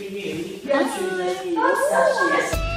里面去的下雪。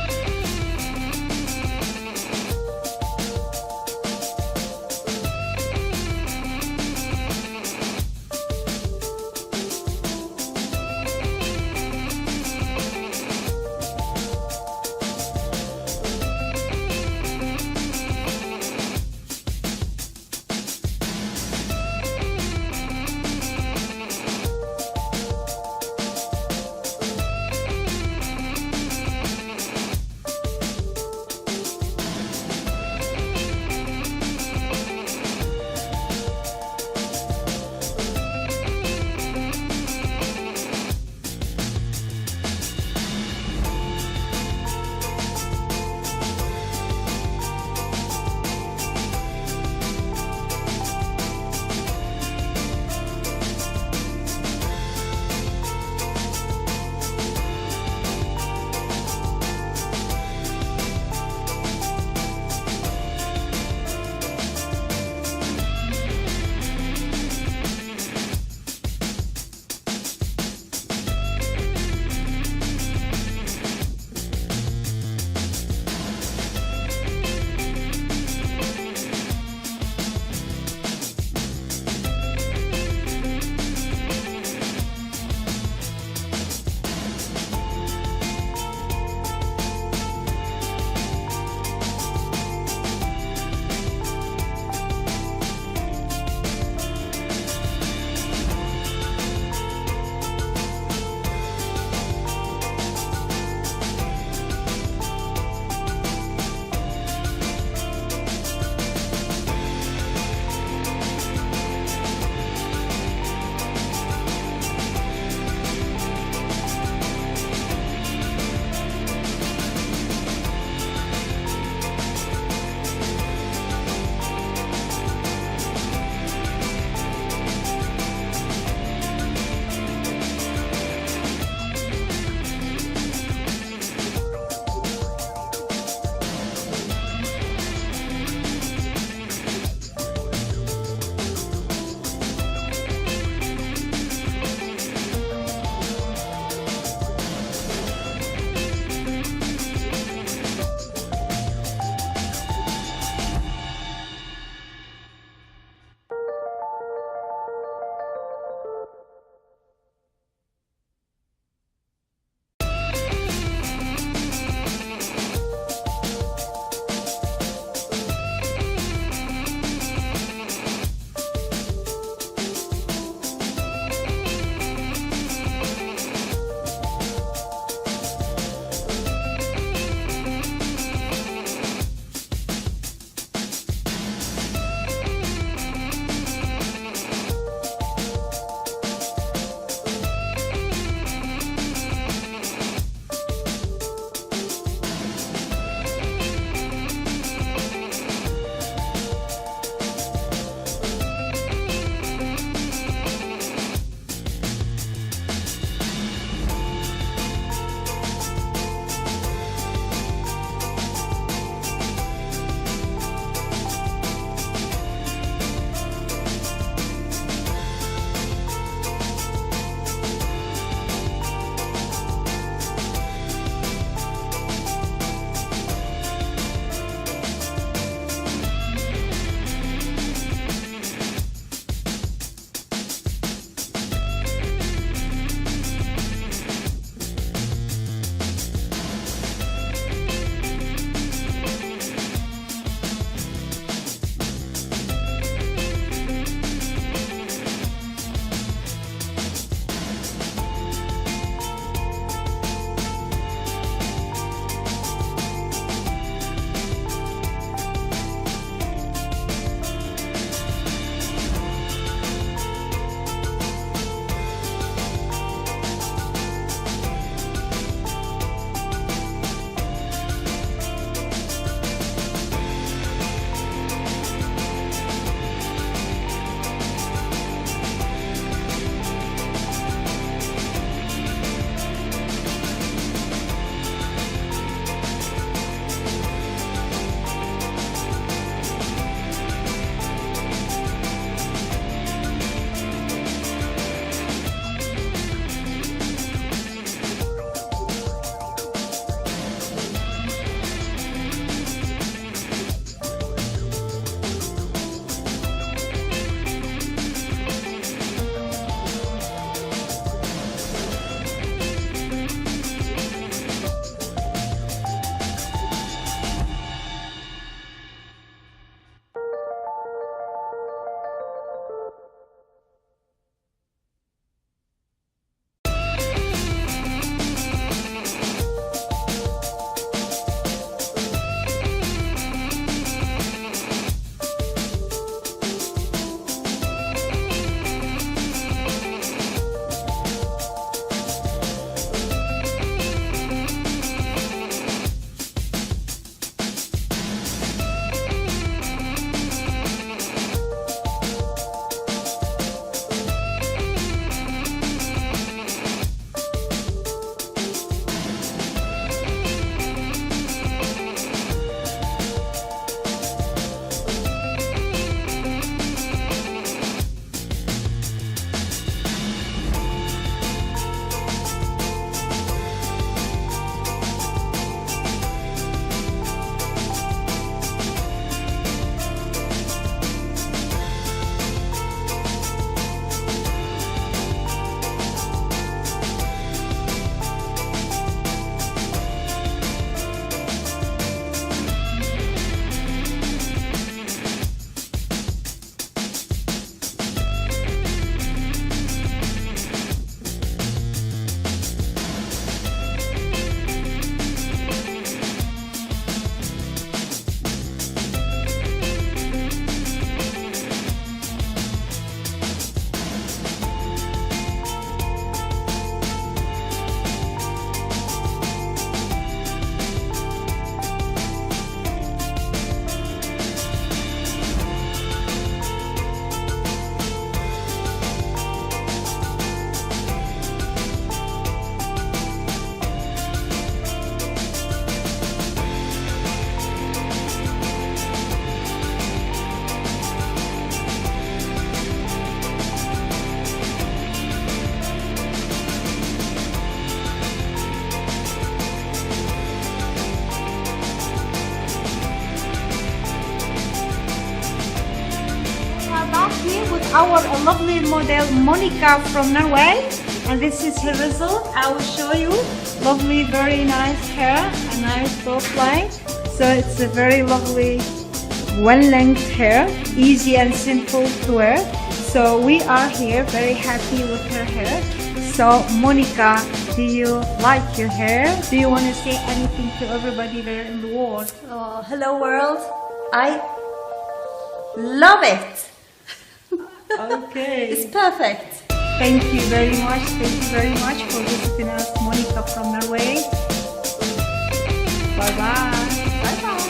our lovely model Monica from Norway, and this is her result. I will show you. Lovely, very nice hair, a nice bob line. So it's a very lovely one-length hair, easy and simple to wear. So we are here very happy with her hair. So Monica, do you like your hair? Do you want to say anything to everybody there in the world? Oh, hello world. I love it. Okay. It's perfect. Thank you very much. Thank you very much for visiting us, Monica from Norway. Bye bye. Bye bye.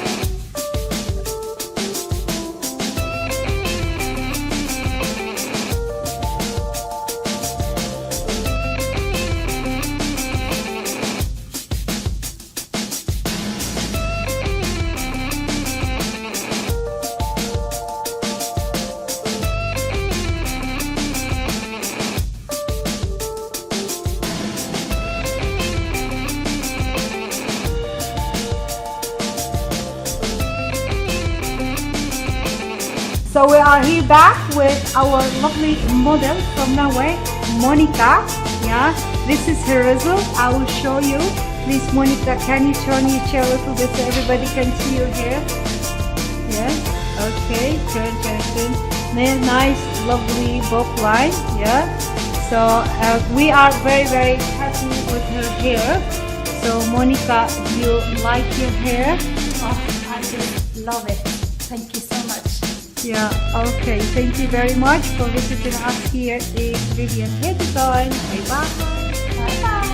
So we are here back with our lovely model from Norway, Monica. Yeah, this is her result. I will show you. Please, Monica, can you turn your chair a little bit so everybody can see your hair? Yes. Okay. Turn. Nice, lovely bob line. Yeah. So we are very, very happy with her hair. So Monica, do you like your hair? Oh, I just love it. Thank you so much. Yeah, okay. Thank you very much for visiting us here at the Vivian Hair Design. Bye bye. Bye bye.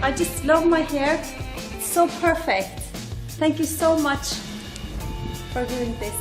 I just love my hair. It's so perfect. Thank you so much for doing this.